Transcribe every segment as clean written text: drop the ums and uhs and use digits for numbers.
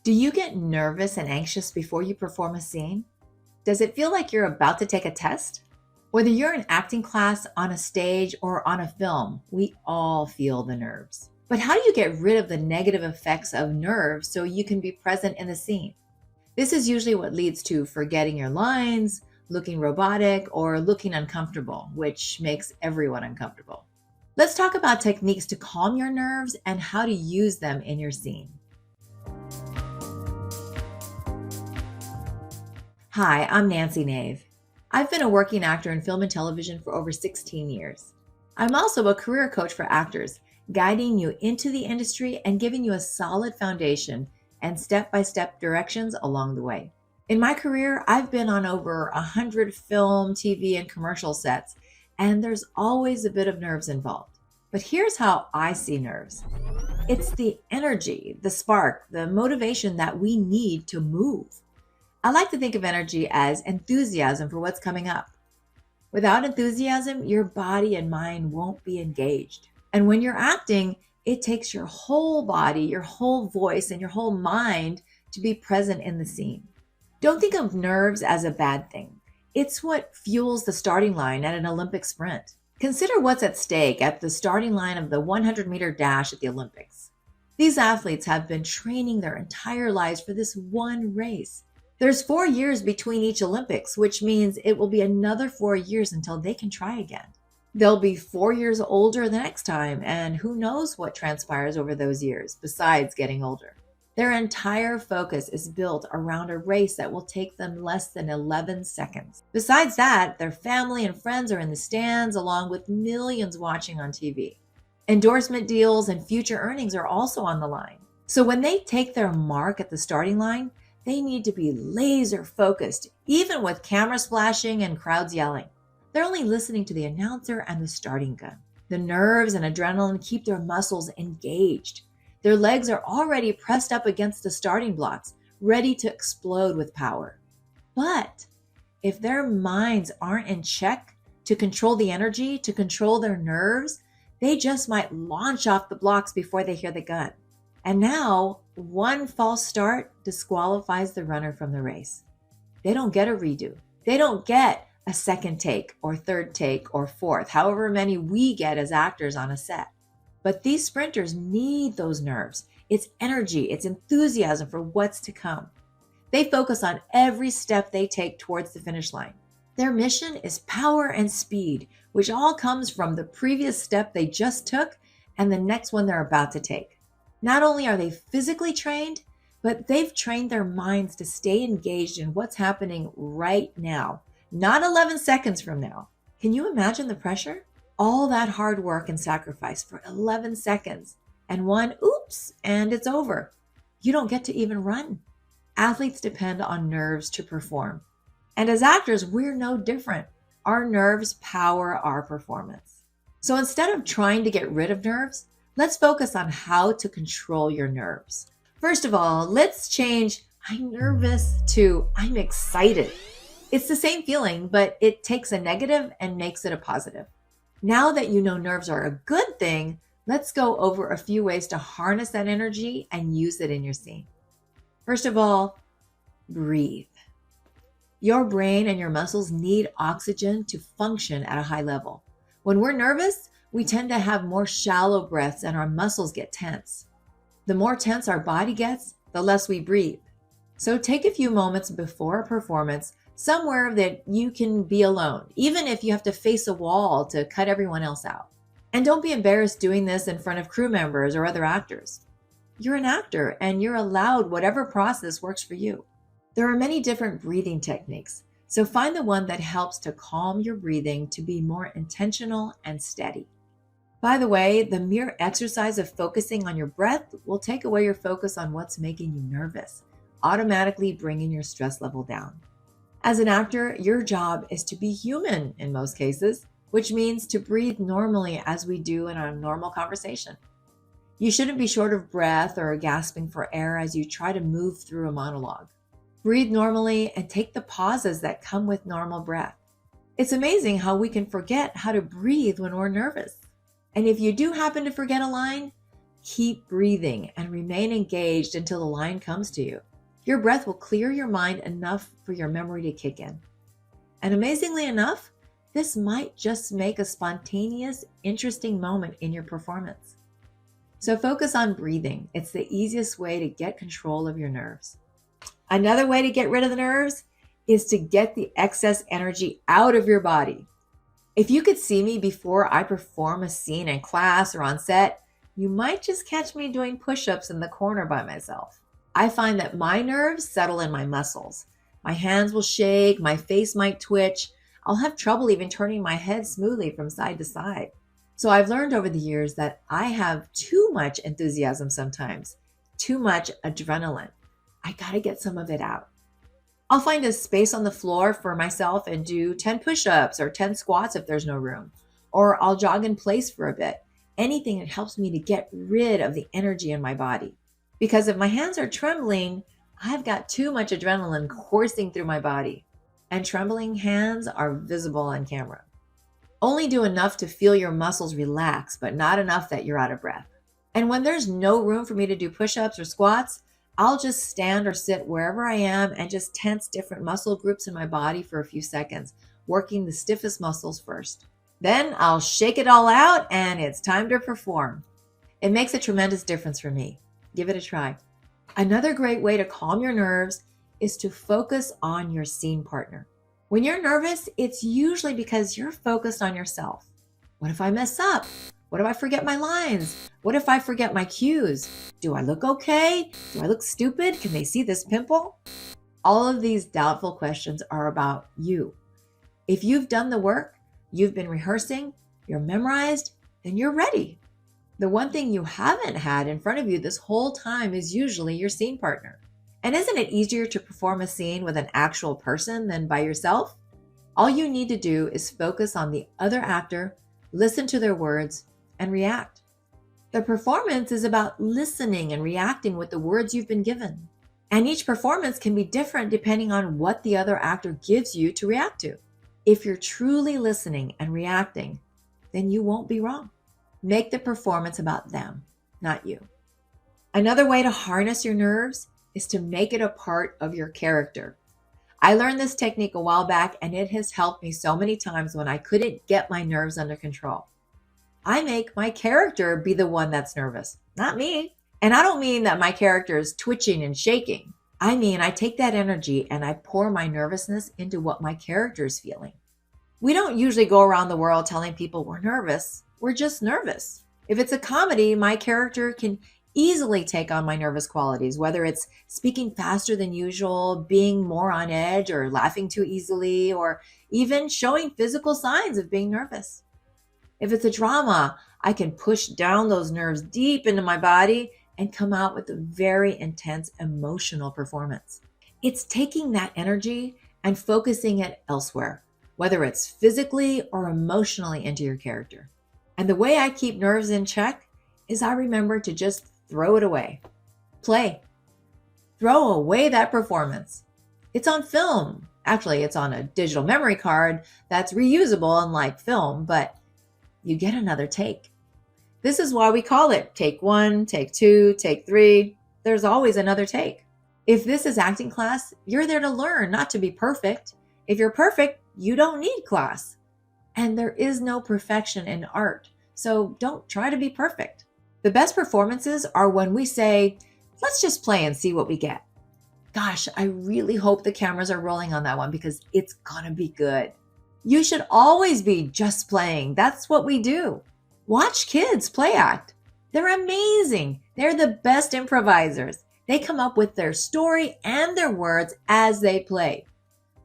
Do you get nervous and anxious before you perform a scene? Does it feel like you're about to take a test? Whether you're in acting class, on a stage, or on a film, we all feel the nerves. But how do you get rid of the negative effects of nerves so you can be present in the scene? This is usually what leads to forgetting your lines, looking robotic, or looking uncomfortable, which makes everyone uncomfortable. Let's talk about techniques to calm your nerves and how to use them in your scene. Hi, I'm Nancy Nave. I've been a working actor in film and television for over 16 years. I'm also a career coach for actors, guiding you into the industry and giving you a solid foundation and step by step directions along the way. In my career, I've been on over 100 film, TV, and commercial sets, and there's always a bit of nerves involved. But here's how I see nerves: it's the energy, the spark, the motivation that we need to move. I like to think of energy as enthusiasm for what's coming up. Without enthusiasm, your body and mind won't be engaged. And when you're acting, it takes your whole body, your whole voice, and your whole mind to be present in the scene. Don't think of nerves as a bad thing. It's what fuels the starting line at an Olympic sprint. Consider what's at stake at the starting line of the 100-meter dash at the Olympics. These athletes have been training their entire lives for this one race. There's 4 years between each Olympics, which means it will be another 4 years until they can try again. They'll be 4 years older the next time, and who knows what transpires over those years besides getting older. Their entire focus is built around a race that will take them less than 11 seconds. Besides that, their family and friends are in the stands along with millions watching on TV. Endorsement deals and future earnings are also on the line. So when they take their mark at the starting line, they need to be laser focused, even with cameras flashing and crowds yelling. They're only listening to the announcer and the starting gun. The nerves and adrenaline keep their muscles engaged. Their legs are already pressed up against the starting blocks, ready to explode with power. But if their minds aren't in check to control the energy, to control their nerves, they just might launch off the blocks before they hear the gun. And now, one false start disqualifies the runner from the race. They don't get a redo. They don't get a second take or third take or fourth, however many we get as actors on a set. But these sprinters need those nerves. It's energy, it's enthusiasm for what's to come. They focus on every step they take towards the finish line. Their mission is power and speed, which all comes from the previous step they just took and the next one they're about to take. Not only are they physically trained, but they've trained their minds to stay engaged in what's happening right now, not 11 seconds from now. Can you imagine the pressure? All that hard work and sacrifice for 11 seconds, and one oops, and it's over. You don't get to even run. Athletes depend on nerves to perform. And as actors, we're no different. Our nerves power our performance. So instead of trying to get rid of nerves, let's focus on how to control your nerves. First of all, let's change "I'm nervous" to "I'm excited." It's the same feeling, but it takes a negative and makes it a positive. Now that you know nerves are a good thing, let's go over a few ways to harness that energy and use it in your scene. First of all, breathe. Your brain and your muscles need oxygen to function at a high level. When we're nervous, we tend to have more shallow breaths and our muscles get tense. The more tense our body gets, the less we breathe. So take a few moments before a performance, somewhere that you can be alone, even if you have to face a wall to cut everyone else out. And don't be embarrassed doing this in front of crew members or other actors. You're an actor and you're allowed whatever process works for you. There are many different breathing techniques, so find the one that helps to calm your breathing to be more intentional and steady. By the way, the mere exercise of focusing on your breath will take away your focus on what's making you nervous, automatically bringing your stress level down. As an actor, your job is to be human in most cases, which means to breathe normally as we do in a normal conversation. You shouldn't be short of breath or gasping for air as you try to move through a monologue. Breathe normally and take the pauses that come with normal breath. It's amazing how we can forget how to breathe when we're nervous. And if you do happen to forget a line, Keep breathing and remain engaged until the line comes to you. Your breath will clear your mind enough for your memory to kick in. And amazingly enough, this might just make a spontaneous, interesting moment in your performance. So focus on breathing. It's the easiest way to get control of your nerves. Another way to get rid of the nerves is to get the excess energy out of your body. If you could see me before I perform a scene in class or on set, you might just catch me doing push-ups in the corner by myself. I find that my nerves settle in my muscles. My hands will shake, my face might twitch. I'll have trouble even turning my head smoothly from side to side. So I've learned over the years that I have too much enthusiasm sometimes, too much adrenaline. I gotta get some of it out. I'll find a space on the floor for myself and do 10 push-ups or 10 squats if there's no room. Or I'll jog in place for a bit. Anything that helps me to get rid of the energy in my body. Because if my hands are trembling, I've got too much adrenaline coursing through my body. And trembling hands are visible on camera. Only do enough to feel your muscles relax, but not enough that you're out of breath. And when there's no room for me to do push-ups or squats, I'll just stand or sit wherever I am and just tense different muscle groups in my body for a few seconds, working the stiffest muscles first. Then I'll shake it all out and it's time to perform. It makes a tremendous difference for me. Give it a try. Another great way to calm your nerves is to focus on your scene partner. When you're nervous, it's usually because you're focused on yourself. What if I mess up? What if I forget my lines? What if I forget my cues? Do I look okay? Do I look stupid? Can they see this pimple? All of these doubtful questions are about you. If you've done the work, you've been rehearsing, you're memorized, then you're ready. The one thing you haven't had in front of you this whole time is usually your scene partner. And isn't it easier to perform a scene with an actual person than by yourself? All you need to do is focus on the other actor, listen to their words, and react. The performance is about listening and reacting with the words you've been given. And each performance can be different depending on what the other actor gives you to react to. If you're truly listening and reacting, then you won't be wrong. Make the performance about them, not you. Another way to harness your nerves is to make it a part of your character. I learned this technique a while back and it has helped me so many times when I couldn't get my nerves under control. I make my character be the one that's nervous, not me. And I don't mean that my character is twitching and shaking. I mean, I take that energy and I pour my nervousness into what my character is feeling. We don't usually go around the world telling people we're nervous. We're just nervous. If it's a comedy, my character can easily take on my nervous qualities, whether it's speaking faster than usual, being more on edge, or laughing too easily, or even showing physical signs of being nervous. If it's a drama, I can push down those nerves deep into my body and come out with a very intense emotional performance. It's taking that energy and focusing it elsewhere, whether it's physically or emotionally into your character. And the way I keep nerves in check is I remember to just throw it away. Play. Throw away that performance. It's on film. Actually, it's on a digital memory card that's reusable unlike film, but you get another take. This is why we call it take 1, take 2, take 3. There's always another take. If this is acting class, you're there to learn, not to be perfect. If you're perfect, you don't need class. And there is no perfection in art, so don't try to be perfect. The best performances are when we say, let's just play and see what we get. Gosh, I really hope the cameras are rolling on that one because it's gonna be good. You should always be just playing. That's what we do. Watch kids play act. They're amazing. They're the best improvisers. They come up with their story and their words as they play.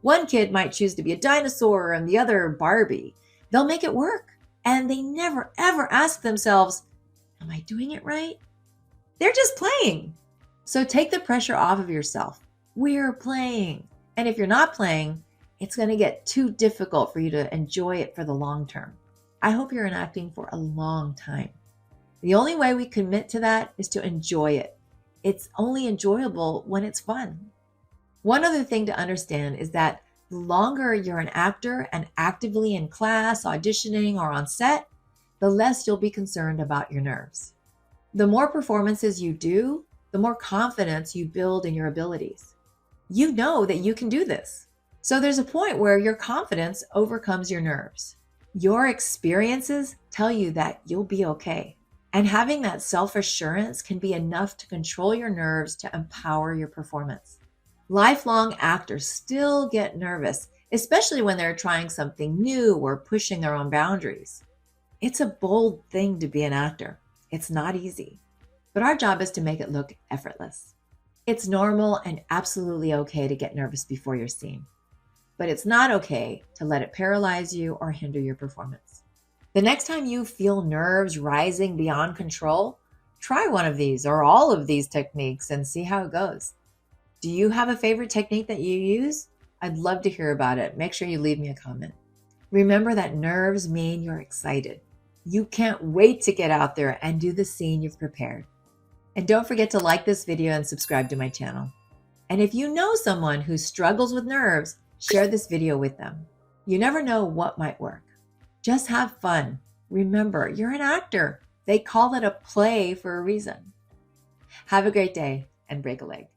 One kid might choose to be a dinosaur and the other Barbie. They'll make it work. And they never ever ask themselves, am I doing it right? They're just playing. So take the pressure off of yourself. We're playing. And if you're not playing, it's going to get too difficult for you to enjoy it for the long term. I hope you're in acting for a long time. The only way we commit to that is to enjoy it. It's only enjoyable when it's fun. One other thing to understand is that the longer you're an actor and actively in class, auditioning, or on set, the less you'll be concerned about your nerves. The more performances you do, the more confidence you build in your abilities. You know that you can do this. So there's a point where your confidence overcomes your nerves. Your experiences tell you that you'll be okay. And having that self-assurance can be enough to control your nerves to empower your performance. Lifelong actors still get nervous, especially when they're trying something new or pushing their own boundaries. It's a bold thing to be an actor. It's not easy, but our job is to make it look effortless. It's normal and absolutely okay to get nervous before your scene, but it's not okay to let it paralyze you or hinder your performance. The next time you feel nerves rising beyond control, try one of these or all of these techniques and see how it goes. Do you have a favorite technique that you use? I'd love to hear about it. Make sure you leave me a comment. Remember that nerves mean you're excited. You can't wait to get out there and do the scene you've prepared. And don't forget to like this video and subscribe to my channel. And if you know someone who struggles with nerves, share this video with them. You never know what might work. Just have fun. Remember, you're an actor. They call it a play for a reason. Have a great day and break a leg.